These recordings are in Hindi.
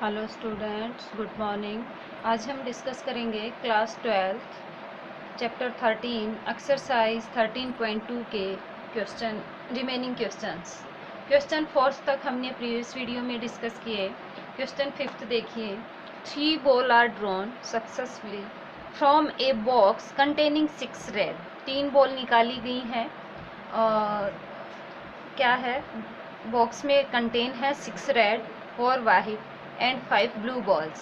Hello students, good morning. आज हम डिस्कस करेंगे क्लास 12 चैप्टर 13 एक्सरसाइज 13.2 के क्वेश्चन रिमेनिंग क्वेश्चंस। क्वेश्चन 4 तक हमने प्रीवियस वीडियो में डिस्कस किए। क्वेश्चन 5 देखिए। 3 ball are drawn successfully from a box containing 6 red. 3 ball निकाली गई हैं और क्या है, बॉक्स में कंटेन है 6 red, 4 white and 5 blue balls.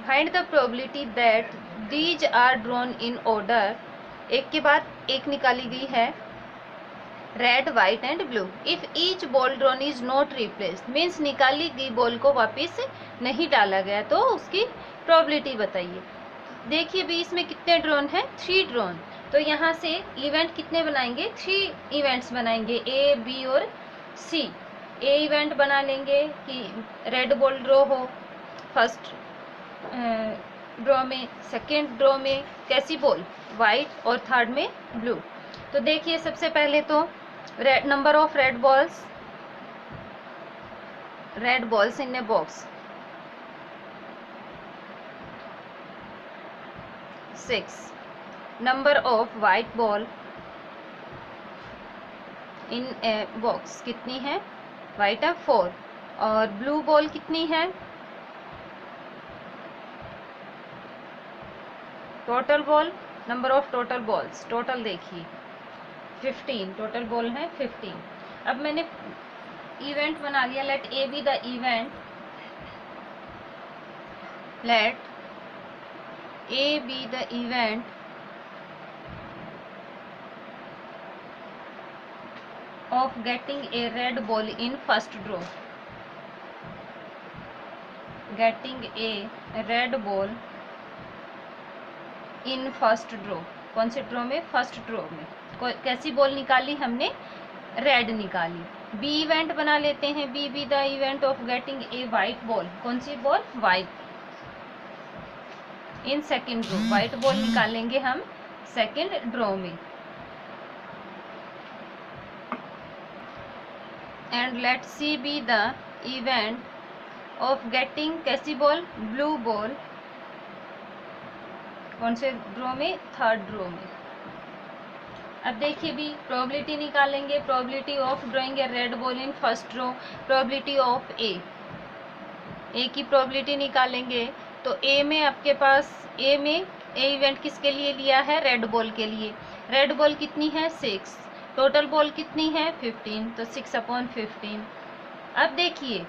Find the probability that these are drawn in order. एक के बाद एक निकाली गई है red, white and blue. If each ball drawn is not replaced means निकाली गई बॉल को वापस नहीं डाला गया, तो उसकी प्रोबेबिलिटी बताइए। देखिए भी इसमें कितने ड्रॉन हैं, 3 ड्रॉन। तो यहाँ से इवेंट कितने बनाएंगे, 3 इवेंट्स बनाएंगे, ए बी और सी। ए इवेंट बना लेंगे कि रेड बॉल ड्रॉ हो फर्स्ट ड्रॉ में, सेकेंड ड्रॉ में कैसी बॉल वाइट और थर्ड में ब्लू। तो देखिए सबसे पहले तो red number of red balls in a box 6। Number of white ball in a box कितनी है, वाइट है 4 और ब्लू बॉल कितनी है, total ball number of total balls total देखिए 15 टोटल बॉल है 15। अब मैंने इवेंट बना लिया, let A be the event, let A be the event of getting a red ball in first draw, getting a red ball in first draw। कौन से ड्रॉ में, फर्स्ट ड्रॉ में कैसी बॉल निकाली हमने, रेड निकाली। बी इवेंट बना लेते हैं, B be the event of getting a white ball, कौन सी ball, white, in second draw. White ball निकालेंगे हम सेकेंड ड्रॉ में। And let C be the event of getting कैसी बॉल, ब्लू बॉल, कौन से ड्रॉ में, थर्ड ड्रॉ में। अब देखिए भी प्रोबेबिलिटी निकालेंगे, probability of drawing a red ball in first draw, probability of A की प्रोबेबिलिटी निकालेंगे। तो ए में आपके पास ए इवेंट किसके लिए लिया है, रेड बॉल के लिए। रेड बॉल कितनी है, 6, टोटल बॉल कितनी है 15, तो 6/15। अब देखिए,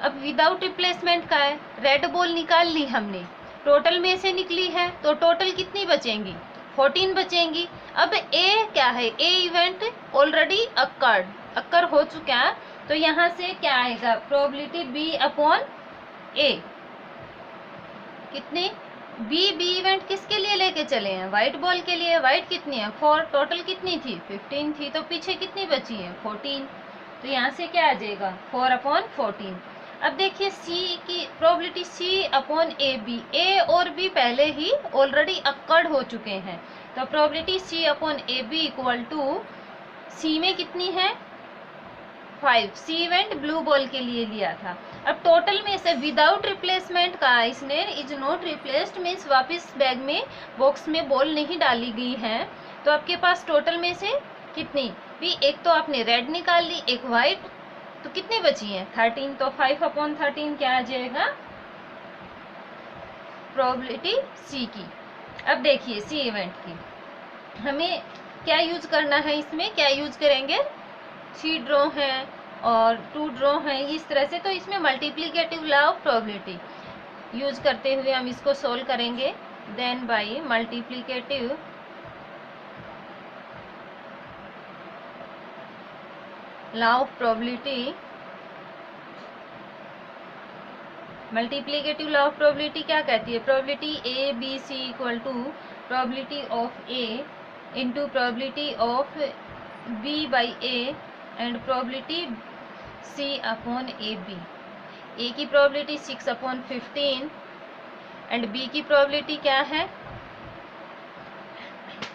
अब विदाउट रिप्लेसमेंट का है, रेड बॉल निकाल ली हमने, टोटल में से निकली है, तो टोटल कितनी बचेंगी, 14 बचेंगी। अब ए क्या है, ए इवेंट ऑलरेडी अक्कर हो चुका है, तो यहाँ से क्या आएगा, प्रोबेबिलिटी B/A कितने, बी इवेंट किसके लिए लेके चले हैं, वाइट बॉल के लिए। वाइट कितनी है, 4, टोटल कितनी थी 15 थी, तो पीछे कितनी बची है 14, तो यहाँ से क्या आ जाएगा 4/14। अब देखिए सी की प्रोबेबिलिटी C/AB, ए और बी पहले ही ऑलरेडी अक्कर्ड हो चुके हैं, तो प्रोबेबिलिटी C/AB इक्वल टू सी में कितनी है 5, सी इवेंट ब्लू बॉल के लिए लिया था। अब टोटल में से विदाउट रिप्लेसमेंट का, इसने इज नॉट रिप्लेस्ड मीन्स वापस बैग में बॉक्स में बॉल नहीं डाली गई है, तो आपके पास टोटल में से कितनी भी, एक तो आपने रेड निकाल ली, एक वाइट, तो कितनी बची है 13, तो 5/13 क्या आ जाएगा, प्रोबेबिलिटी सी की। अब देखिए सी इवेंट की हमें क्या यूज करना है, इसमें क्या यूज करेंगे, 3 ड्रॉ है और 2 ड्रॉ है, इस तरह से। तो इसमें multiplicative law of probability use करते हुए हम इसको सोल्व करेंगे। Then by multiplicative law of probability, multiplicative law of probability क्या कहती है, probability ABC equal to probability of A into probability of B/A and probability C/AB। A की प्रोबेबिलिटी 6/15 एंड बी की प्रोबेबिलिटी क्या है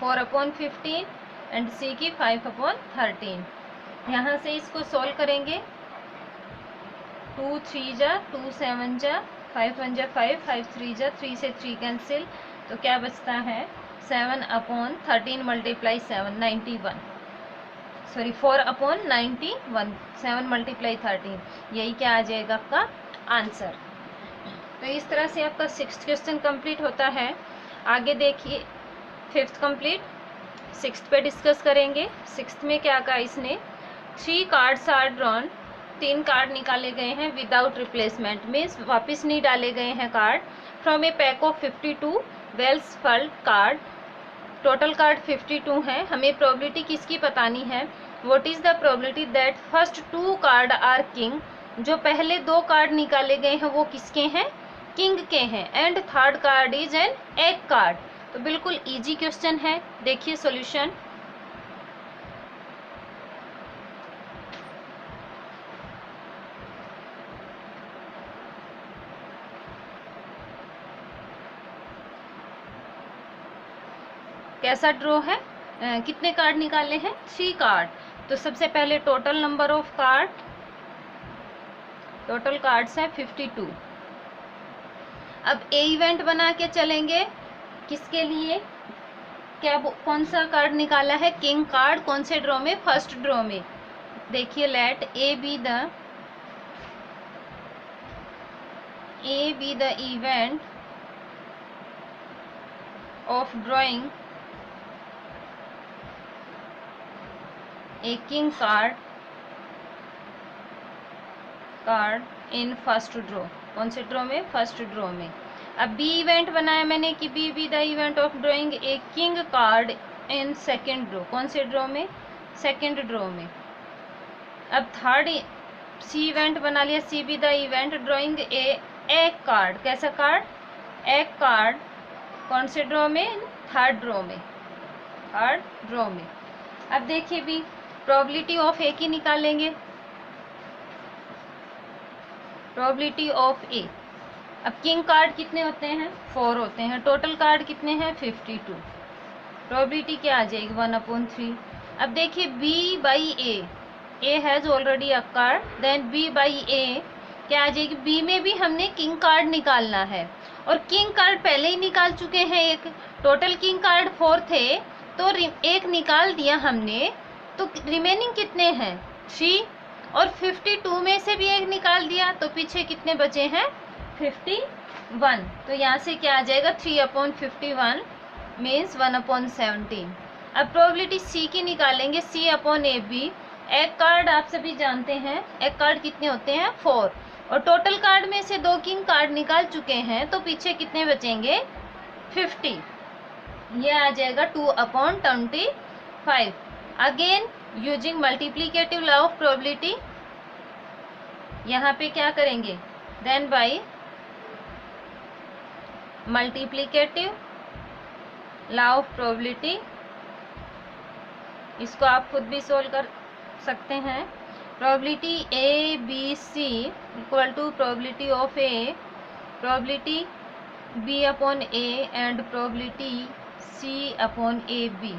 4/15 एंड सी की 5/13। यहाँ से इसको सॉल्व करेंगे, 2 3 जा, 2 7 जा, 5 1 जा 5, 5 3 जा, 3 से 3 कैंसिल, तो क्या बचता है 7/13 मल्टीप्लाई 7 91, सॉरी 4/91, 7 मल्टीप्लाई 13, यही क्या आ जाएगा आपका आंसर। तो इस तरह से आपका 6th क्वेश्चन कंप्लीट होता है। आगे देखिए 5th कंप्लीट, 6th पे डिस्कस करेंगे। 6th में क्या कहा इसने, 3 कार्ड्स आर ड्रॉन, 3 कार्ड निकाले गए हैं विदाउट रिप्लेसमेंट, मीन्स वापस नहीं डाले गए हैं card, from a pack of 52 well shuffled card, total card 52 हैं। हमें प्रोबेबिलिटी किसकी बतानी है, what is the probability that first 2 card are king, जो पहले 2 कार्ड निकाले गए हैं वो किसके हैं, किंग के हैं, and third card is an ace card. तो बिल्कुल इजी क्वेश्चन है, देखिए सॉल्यूशन। कैसा ड्रॉ है, कितने कार्ड निकाले हैं, 3 कार्ड। तो सबसे पहले total number of card, total cards है 52। अब ए इवेंट बना के चलेंगे, किसके लिए, क्या कौन सा कार्ड निकाला है, किंग कार्ड, कौन से ड्रॉ में, फर्स्ट ड्रॉ में। देखिए let A be the event of drawing a king card in first draw, कौन से ड्रॉ में, फर्स्ट ड्रॉ में। अब बी इवेंट बनाया मैंने कि B the event of drawing a king card in second draw, कौन से ड्रॉ में, सेकेंड ड्रॉ में। अब थर्ड सी इवेंट बना लिया, C be the event drawing a ace card, कैसा कार्ड, एग कार्ड, कौन से ड्रॉ में, थर्ड ड्रॉ में, थर्ड ड्रॉ में। अब देखिए भी प्रोबेबिलिटी ऑफ ए की निकालेंगे, प्रोबेबिलिटी ऑफ ए। अब किंग कार्ड कितने होते हैं, 4 होते हैं, टोटल कार्ड कितने हैं 52, प्रोबेबिलिटी क्या आ जाएगी 1/3। अब देखिए B by A has already a card, then B by A क्या आ जाएगी, बी में भी हमने किंग कार्ड निकालना है, और किंग कार्ड पहले ही निकाल चुके हैं एक, टोटल किंग कार्ड 4 थे, तो एक निकाल दिया हमने, तो रिमेनिंग कितने हैं 3, और 52 में से भी एक निकाल दिया, तो पीछे कितने बचे हैं 51। तो यहाँ से क्या आ जाएगा 3/51 मीन्स 1/17। अब प्रोबेबिलिटी सी की निकालेंगे, C/AB। एक कार्ड आप सभी जानते हैं, एक कार्ड कितने होते हैं 4, और टोटल कार्ड में से 2 किंग कार्ड निकाल चुके हैं, तो पीछे कितने बचेंगे 50, ये आ जाएगा 2/25। Again using multiplicative law of probability, यहाँ पे क्या करेंगे, then by multiplicative law of probability, इसको आप खुद भी सोल्व कर सकते हैं। Probability A B C equal to probability of A, probability B/A and probability C/AB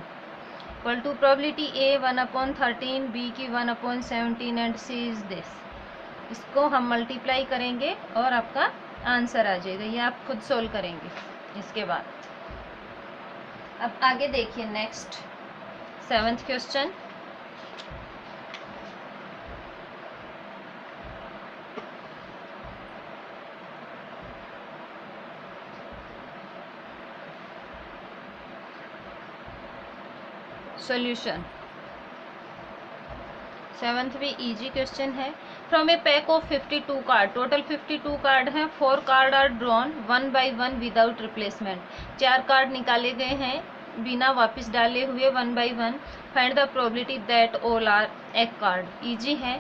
equal to probability A 1/13, B की 1/17 एंड C इज दिस। इसको हम मल्टीप्लाई करेंगे और आपका आंसर आ जाएगा, ये आप खुद सोल्व करेंगे इसके बाद। अब आगे देखिए next 7th question. Solution 7th भी इजी क्वेश्चन है। From a pack of 52 card, total 52 card हैं, 4 card are drawn 1 by 1 without replacement, 4 card निकाले गए हैं बिना वापस डाले हुए 1 by 1। Find the probability that all are ace card, easy है।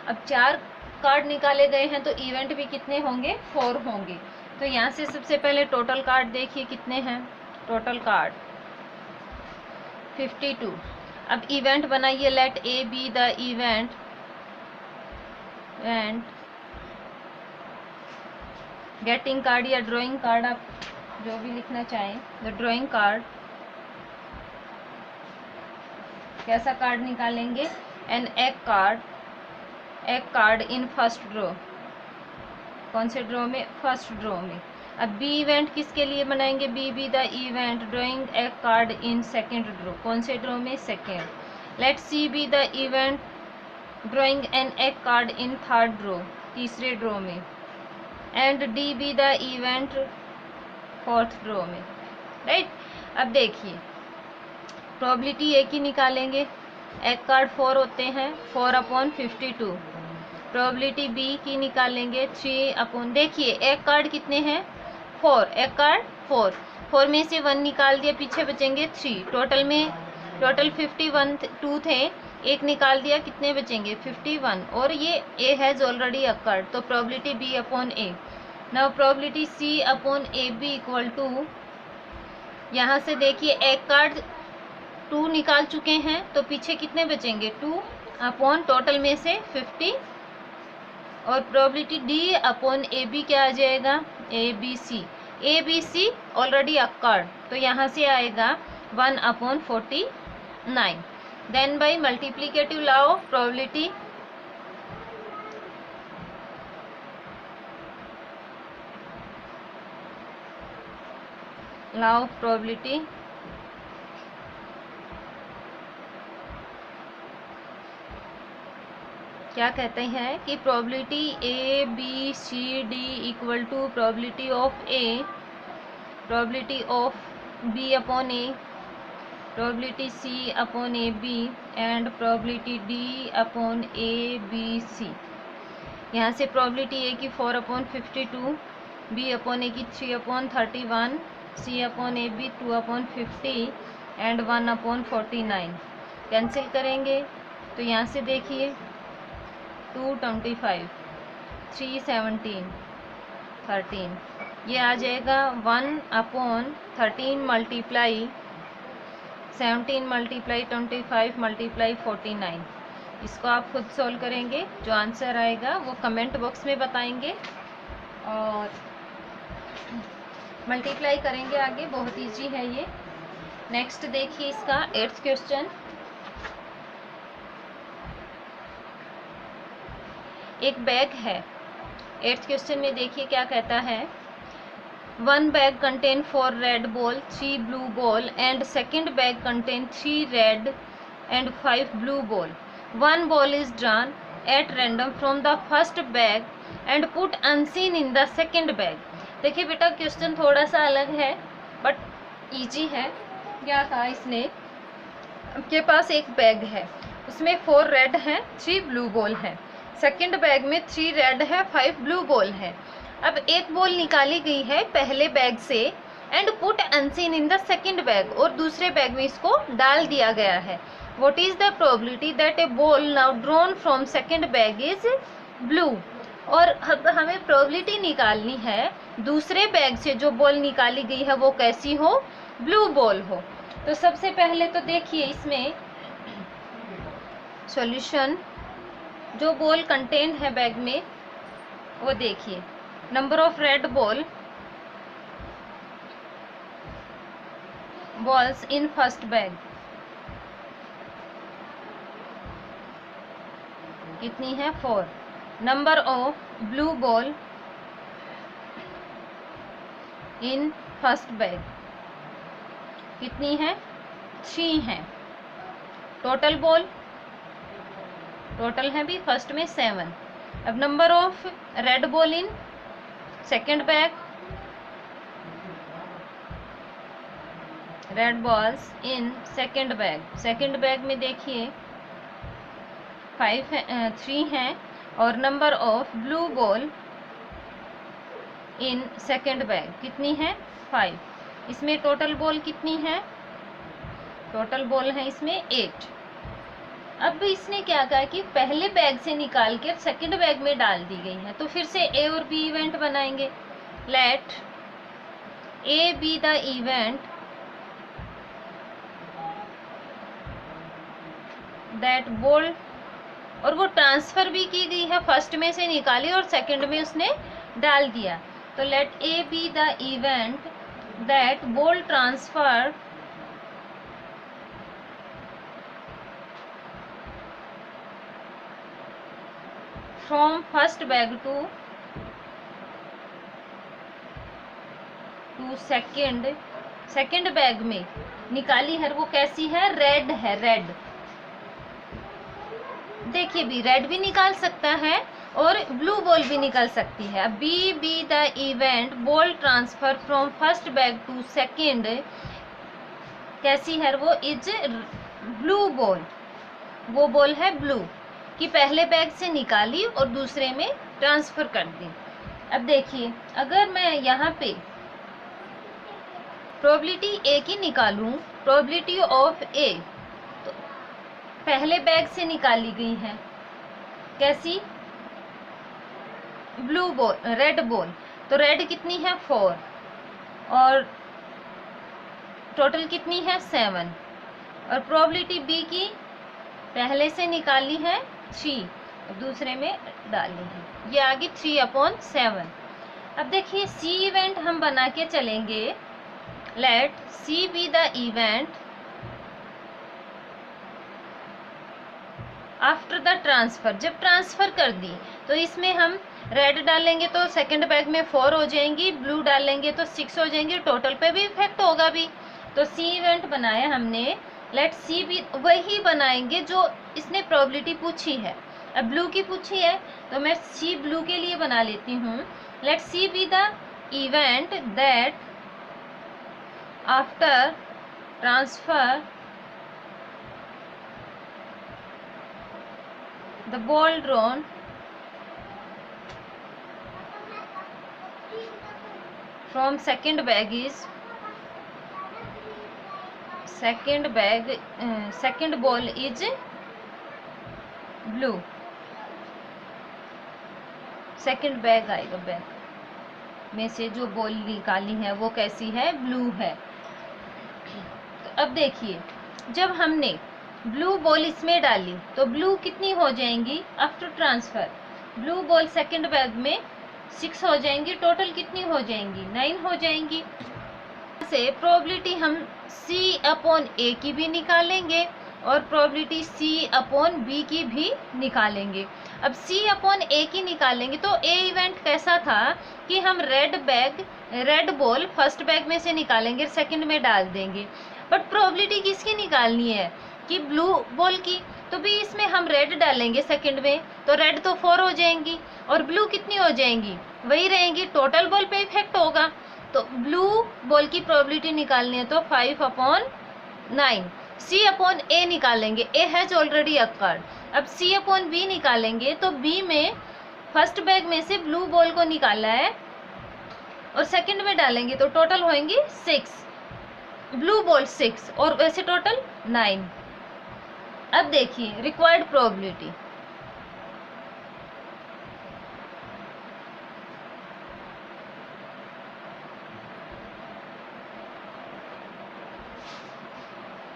अब 4 कार्ड निकाले गए हैं तो इवेंट भी कितने होंगे 4 होंगे। तो यहाँ से सबसे पहले टोटल कार्ड देखिए कितने हैं, टोटल कार्ड 52। अब इवेंट बनाइए, let A be the event and getting card या ड्राइंग कार्ड, आप जो भी लिखना चाहें, द ड्राइंग कार्ड। कैसा कार्ड निकालेंगे, an ace card in first draw, कौन से ड्रॉ में? फर्स्ट ड्रॉ में। अब बी इवेंट किसके लिए बनाएंगे? B the event drawing a card in second draw. कौन से ड्रॉ में? Second. Let C be the event drawing an a card in third draw, तीसरे ड्रॉ में। And D be the event fourth draw में, राइट। अब देखिए प्रोबेबिलिटी ए की निकालेंगे। एक कार्ड 4 होते हैं, 4/52। प्रोबेबिलिटी बी की निकालेंगे 3 देखिए एक कार्ड कितने हैं? 4। एक कार्ड 4 में से 1 निकाल दिया, पीछे बचेंगे 3। टोटल 51 थे, एक निकाल दिया, कितने बचेंगे? 51। और ये ए हैज़ ऑलरेडी अकर्ड, तो probability B/A। Now probability C/AB equal to, यहाँ से देखिए एक कार्ड 2 निकाल चुके हैं, तो पीछे कितने बचेंगे? 2 टोटल में से 50। और प्रोबेबिलिटी D/AB क्या आ जाएगा? ABC ऑलरेडी अकर्ड, तो यहाँ से आएगा 1/49। Then by multiplicative law of probability, law of probability, क्या कहते हैं कि probability ABCD equal to probability of A, probability of B/A, probability C/AB and probability D/ABC। यहाँ से प्रोबेबिलिटी A की 4/52, B/A की 3/31, C/AB 2/50 एंड 1/49। कैंसिल करेंगे तो यहाँ से देखिए 225, 317, 13, ये आ जाएगा 1/13 मल्टीप्लाई 17 मल्टीप्लाई 25 मल्टीप्लाई 49। इसको आप खुद सॉल्व करेंगे, जो आंसर आएगा वो कमेंट बॉक्स में बताएंगे और मल्टीप्लाई करेंगे आगे। बहुत इजी है ये। नेक्स्ट देखिए इसका 8th क्वेश्चन। एक बैग है। 8th क्वेश्चन में देखिए क्या कहता है। 1 bag contain 4 red ball, 3 blue ball and second bag contain 3 red and 5 blue ball. 1 ball is drawn at random from the first bag and put unseen in the second bag. देखिए बेटा क्वेश्चन थोड़ा सा अलग है बट इजी है। क्या कहा इसने, आपके पास एक बैग है, उसमें 4 रेड हैं, 3 ब्लू बॉल है। सेकेंड बैग में 3 रेड है, 5 ब्लू बॉल है। अब एक बॉल निकाली गई है पहले बैग से and put unseen in the second bag, और दूसरे बैग में इसको डाल दिया गया है। What is the probability that A ball now drawn from second bag is blue. और हमें प्रोबेबिलिटी निकालनी है दूसरे बैग से जो बॉल निकाली गई है वो कैसी हो? ब्लू बॉल हो। तो सबसे पहले तो देखिए इसमें सॉल्यूशन, जो बॉल कंटेंट है बैग में वो देखिए। Number of red balls in first bag कितनी है? 4। Number of blue ball in first bag कितनी है? 3 है। टोटल बॉल टोटल है भी फर्स्ट में 7। अब number of red ball in second bag, red balls in second bag में देखिए 3 हैं। और number of blue ball in second bag कितनी है? 5। इसमें टोटल बॉल कितनी है? टोटल बॉल है इसमें 8। अब इसने क्या कहा कि पहले बैग से निकाल के सेकंड बैग में डाल दी गई है, तो फिर से ए और बी इवेंट बनाएंगे। Let A be the event that ball, और वो ट्रांसफर भी की गई है, फर्स्ट में से निकाली और सेकंड में उसने डाल दिया। तो let A be the event that ball transfer from first bag to to second bag में निकाली है वो कैसी है, रेड है, रेड। देखिए भी रेड भी निकाल सकता है और ब्लू बॉल भी निकल सकती है। B the event ball transfer from first bag to second कैसी है वो, इज ब्लू बॉल। वो बॉल है ब्लू कि पहले बैग से निकाली और दूसरे में ट्रांसफर कर दी। अब देखिए अगर मैं यहाँ पे प्रोबेबिलिटी ए की निकालूं, प्रोबेबिलिटी ऑफ ए तो पहले बैग से निकाली गई है कैसी, ब्लू बॉल, रेड बॉल। तो रेड कितनी है 4 और टोटल कितनी है 7। और प्रोबेबिलिटी बी की पहले से निकाली है 3 और दूसरे में डाली है, ये आ गई 3/7। अब देखिए सी इवेंट हम बना के चलेंगे। Let C be the event after the transfer. जब ट्रांसफर कर दी तो इसमें हम रेड डालेंगे तो सेकंड बैग में 4 हो जाएंगी, ब्लू डालेंगे तो 6 हो जाएंगी, टोटल पे भी इफेक्ट होगा भी। तो सी इवेंट बनाया हमने। लेट सी भी वही बनाएंगे जो इसने प्रोबेबिलिटी पूछी है। अब ब्लू की पूछी है तो मैं सी ब्लू के लिए बना लेती हूँ। Let C be the event that after transfer the ball drawn from second bag is second ball is blue। Second bag आएगा, बैग में से जो बॉल निकाली है वो कैसी है, ब्लू है। तो अब देखिए जब हमने ब्लू बॉल इसमें डाली तो ब्लू कितनी हो जाएंगी after transfer, blue ball second bag में 6 हो जाएंगी, टोटल कितनी हो जाएंगी 9 हो जाएंगी। से प्रोबेबिलिटी हम C/A की भी निकालेंगे और प्रोबेबिलिटी C/B की भी निकालेंगे। अब C/A की निकालेंगे तो ए इवेंट कैसा था कि हम रेड बॉल फर्स्ट बैग में से निकालेंगे, सेकंड में डाल देंगे। बट प्रोबेबिलिटी किसकी निकालनी है कि ब्लू बॉल की, तो भी इसमें हम रेड डालेंगे सेकंड में तो रेड तो 4 हो जाएंगी और ब्लू कितनी हो जाएंगी, वही रहेंगी, टोटल बॉल पे इफेक्ट होगा। तो ब्लू बॉल की प्रोबेबिलिटी निकालनी है तो 5/9। C/A निकालेंगे, A हैज ऑलरेडी अकर्ड। अब C/B निकालेंगे तो B में फर्स्ट बैग में से ब्लू बॉल को निकाला है और सेकंड में डालेंगे तो टोटल होंगी 6, ब्लू बॉल 6 और वैसे टोटल 9। अब देखिए रिक्वायर्ड प्रोबेबिलिटी,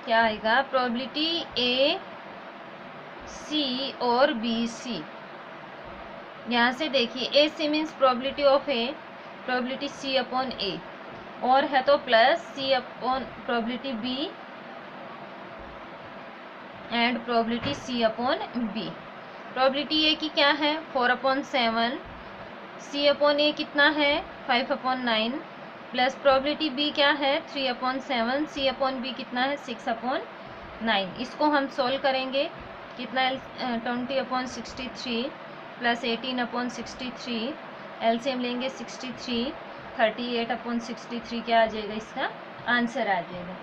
क्या आएगा, प्रोबेबिलिटी A C और B C। यहाँ से देखिए A C means probability of A, probability C/A और है तो plus probability B and probability C/B। Probability A की क्या है 4/7, C/A कितना है 5/9 प्लस प्रोबेबिलिटी B क्या है 3/7, C/B कितना है 6/9। इसको हम सोल्व करेंगे, कितना 20/63 प्लस 18/63, एलसीएम लेंगे 63, 38/63 क्या आ जाएगा, इसका आंसर आ जाएगा।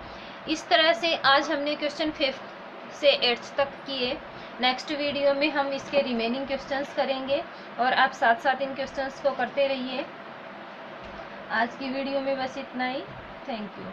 इस तरह से आज हमने क्वेश्चन 5th से 8th तक किए। नेक्स्ट वीडियो में हम इसके रिमेनिंग क्वेश्चंस करेंगे और आप साथ साथ इन क्वेश्चंस को करते रहिए। आज की वीडियो में बस इतना ही। Thank you.